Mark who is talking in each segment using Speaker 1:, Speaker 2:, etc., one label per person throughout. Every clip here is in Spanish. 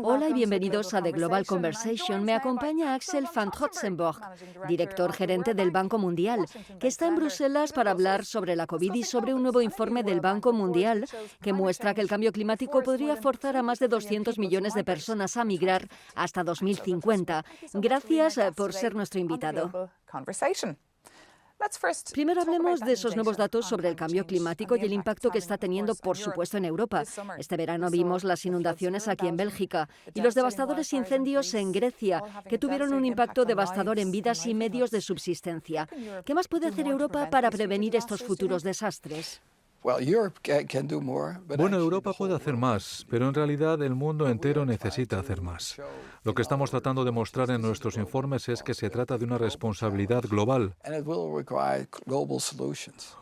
Speaker 1: Hola y bienvenidos a The Global Conversation. Me acompaña Axel van Trotzenborg, director gerente del Banco Mundial, que está en Bruselas para hablar sobre la COVID y sobre un nuevo informe del Banco Mundial que muestra que el cambio climático podría forzar a más de 200 millones de personas a migrar hasta 2050. Gracias por ser nuestro invitado. Primero hablemos de esos nuevos datos sobre el cambio climático y el impacto que está teniendo, por supuesto, en Europa. Este verano vimos las inundaciones aquí en Bélgica y los devastadores incendios en Grecia, que tuvieron un impacto devastador en vidas y medios de subsistencia. ¿Qué más puede hacer Europa para prevenir estos futuros desastres?
Speaker 2: Bueno, Europa puede hacer más, pero en realidad el mundo entero necesita hacer más. Lo que estamos tratando de mostrar en nuestros informes es que se trata de una responsabilidad global,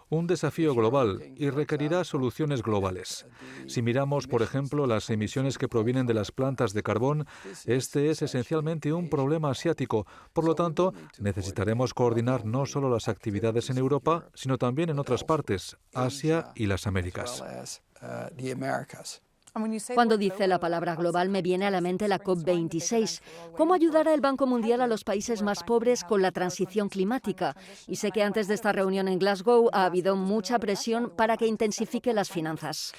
Speaker 2: un desafío global y requerirá soluciones globales. Si miramos, por ejemplo, las emisiones que provienen de las plantas de carbón, este es esencialmente un problema asiático. Por lo tanto, necesitaremos coordinar no solo las actividades en Europa, sino también en otras partes, Asia y las Américas.
Speaker 1: Cuando dice la palabra global me viene a la mente la COP26. ¿Cómo ayudará el Banco Mundial a los países más pobres con la transición climática? Y sé que antes de esta reunión en Glasgow ha habido mucha presión para que intensifique las finanzas.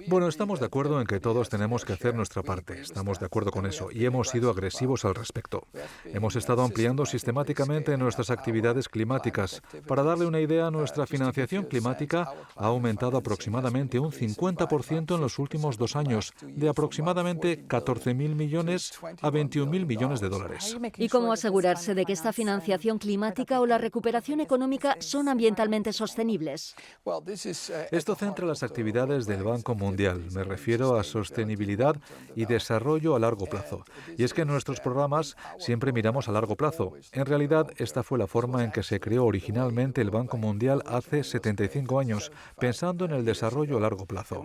Speaker 2: Bueno, estamos de acuerdo en que todos tenemos que hacer nuestra parte. Estamos de acuerdo con eso y hemos sido agresivos al respecto. Hemos estado ampliando sistemáticamente nuestras actividades climáticas. Para darle una idea, nuestra financiación climática ha aumentado aproximadamente un 50% en los últimos 2 años, de aproximadamente 14.000 millones a 21.000 millones de dólares.
Speaker 1: ¿Y cómo asegurarse de que esta financiación climática o la recuperación económica son ambientalmente sostenibles?
Speaker 2: Esto centra las actividades del Banco Mundial. Me refiero a sostenibilidad y desarrollo a largo plazo. Y es que en nuestros programas siempre miramos a largo plazo. En realidad, esta fue la forma en que se creó originalmente el Banco Mundial hace 75 años, pensando en el desarrollo a largo plazo.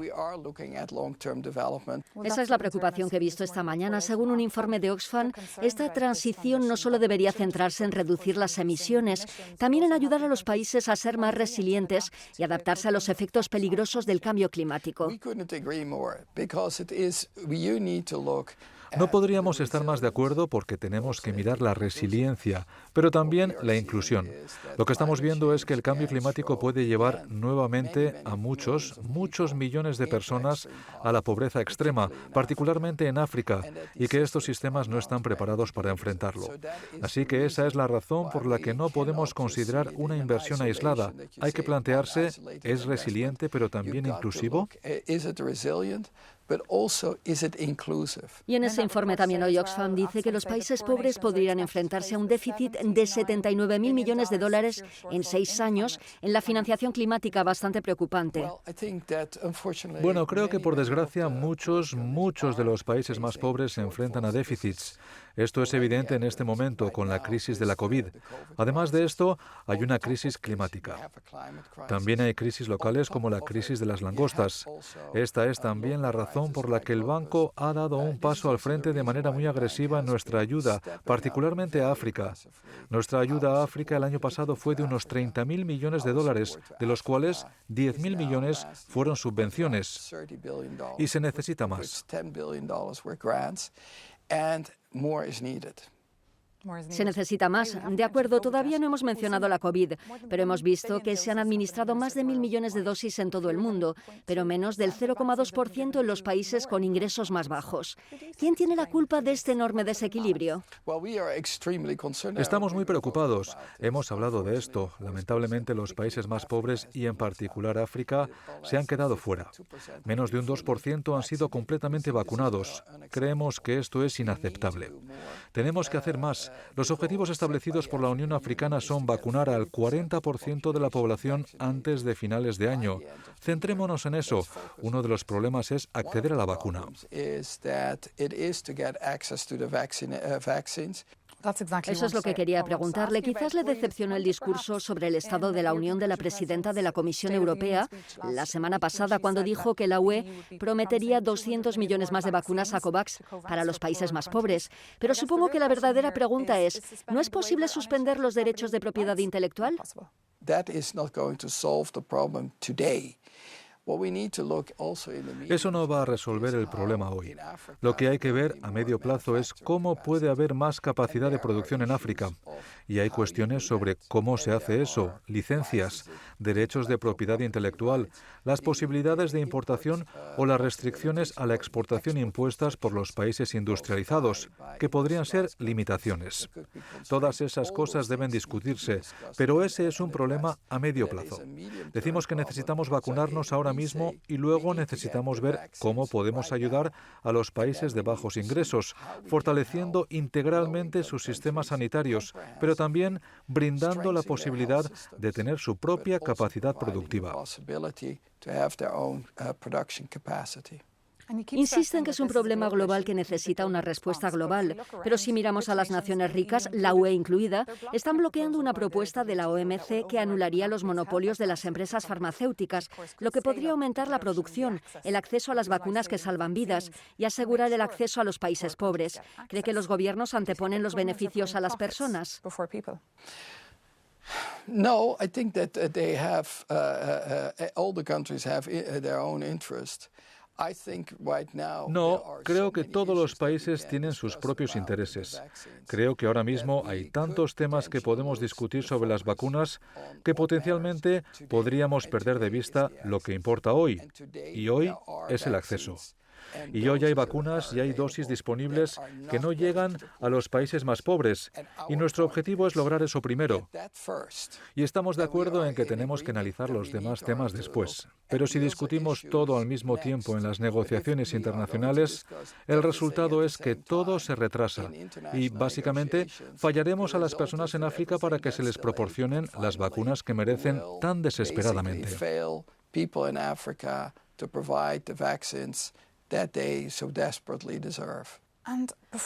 Speaker 1: Esa es la preocupación que he visto esta mañana. Según un informe de Oxfam, esta transición no solo debería centrarse en reducir las emisiones, también en ayudar a los países a ser más resilientes y adaptarse a los efectos peligrosos del cambio climático.
Speaker 2: No podríamos estar más de acuerdo porque tenemos que mirar la resiliencia, pero también la inclusión. Lo que estamos viendo es que el cambio climático puede llevar nuevamente a muchos millones de personas a la pobreza extrema, particularmente en África, y que estos sistemas no están preparados para enfrentarlo. Así que esa es la razón por la que no podemos considerar una inversión aislada. Hay que plantearse, ¿es resiliente pero también inclusivo?
Speaker 1: Y en ese informe también hoy Oxfam dice que los países pobres podrían enfrentarse a un déficit de 79.000 millones de dólares en 6 años en la financiación climática, bastante preocupante.
Speaker 2: Bueno, creo que por desgracia muchos de los países más pobres se enfrentan a déficits. Esto es evidente en este momento con la crisis de la COVID. Además de esto, hay una crisis climática. También hay crisis locales como la crisis de las langostas. Esta es también la razón por la que el banco ha dado un paso al frente de manera muy agresiva en nuestra ayuda, particularmente a África. Nuestra ayuda a África el año pasado fue de unos 30.000 millones de dólares, de los cuales 10.000 millones fueron subvenciones. Y se necesita más.
Speaker 1: Se necesita más. De acuerdo, todavía no hemos mencionado la COVID, pero hemos visto que se han administrado más de 1.000 millones de dosis en todo el mundo, pero menos del 0,2% en los países con ingresos más bajos. ¿Quién tiene la culpa de este enorme desequilibrio?
Speaker 2: Estamos muy preocupados. Hemos hablado de esto. Lamentablemente, los países más pobres y en particular África se han quedado fuera. Menos de un 2% han sido completamente vacunados. Creemos que esto es inaceptable. Tenemos que hacer más. Los objetivos establecidos por la Unión Africana son vacunar al 40% de la población antes de finales de año. Centrémonos en eso. Uno de los problemas es acceder a la vacuna.
Speaker 1: Eso es lo que quería preguntarle. Quizás le decepcionó el discurso sobre el estado de la Unión de la presidenta de la Comisión Europea la semana pasada, cuando dijo que la UE prometería 200 millones más de vacunas a COVAX para los países más pobres. Pero supongo que la verdadera pregunta es, ¿no es posible suspender los derechos de propiedad intelectual?
Speaker 2: Eso no va a resolver el problema hoy. Lo que hay que ver a medio plazo es cómo puede haber más capacidad de producción en África. Y hay cuestiones sobre cómo se hace eso, licencias, derechos de propiedad intelectual, las posibilidades de importación o las restricciones a la exportación impuestas por los países industrializados, que podrían ser limitaciones. Todas esas cosas deben discutirse, pero ese es un problema a medio plazo. Decimos que necesitamos vacunarnos ahora mismo y luego necesitamos ver cómo podemos ayudar a los países de bajos ingresos, fortaleciendo integralmente sus sistemas sanitarios, pero también brindando la posibilidad de tener su propia capacidad productiva.
Speaker 1: Insisten que es un problema global que necesita una respuesta global, pero si miramos a las naciones ricas, la UE incluida, están bloqueando una propuesta de la OMC que anularía los monopolios de las empresas farmacéuticas, lo que podría aumentar la producción, el acceso a las vacunas que salvan vidas y asegurar el acceso a los países pobres. ¿Cree que los gobiernos anteponen los beneficios a las personas?
Speaker 3: No, I think that they have all the countries have their own interest.
Speaker 2: No, creo que todos los países tienen sus propios intereses. Creo que ahora mismo hay tantos temas que podemos discutir sobre las vacunas que potencialmente podríamos perder de vista lo que importa hoy, y hoy es el acceso. Y hoy hay vacunas y hay dosis disponibles que no llegan a los países más pobres. Y nuestro objetivo es lograr eso primero. Y estamos de acuerdo en que tenemos que analizar los demás temas después. Pero si discutimos todo al mismo tiempo en las negociaciones internacionales, el resultado es que todo se retrasa. Y básicamente fallaremos a las personas en África para que se les proporcionen las vacunas que merecen tan desesperadamente.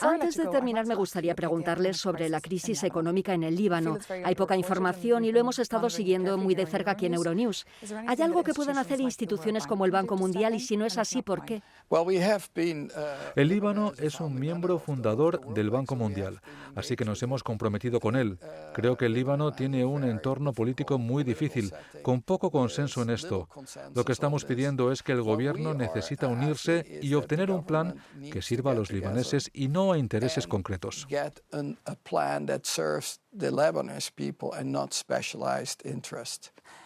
Speaker 1: Antes de terminar, me gustaría preguntarles sobre la crisis económica en el Líbano. Hay poca información y lo hemos estado siguiendo muy de cerca aquí en Euronews. ¿Hay algo que puedan hacer instituciones como el Banco Mundial y si no es así, por qué?
Speaker 2: El Líbano es un miembro fundador del Banco Mundial, así que nos hemos comprometido con él. Creo que el Líbano tiene un entorno político muy difícil, con poco consenso en esto. Lo que estamos pidiendo es que el gobierno necesita unirse y obtener un plan que sirva a los libaneses y no a intereses concretos.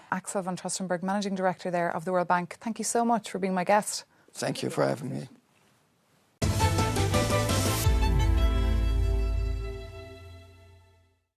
Speaker 4: Axel van Troostenberg, Managing Director there of the World Bank. Thank you so much for being my guest.
Speaker 3: Thank you for having me.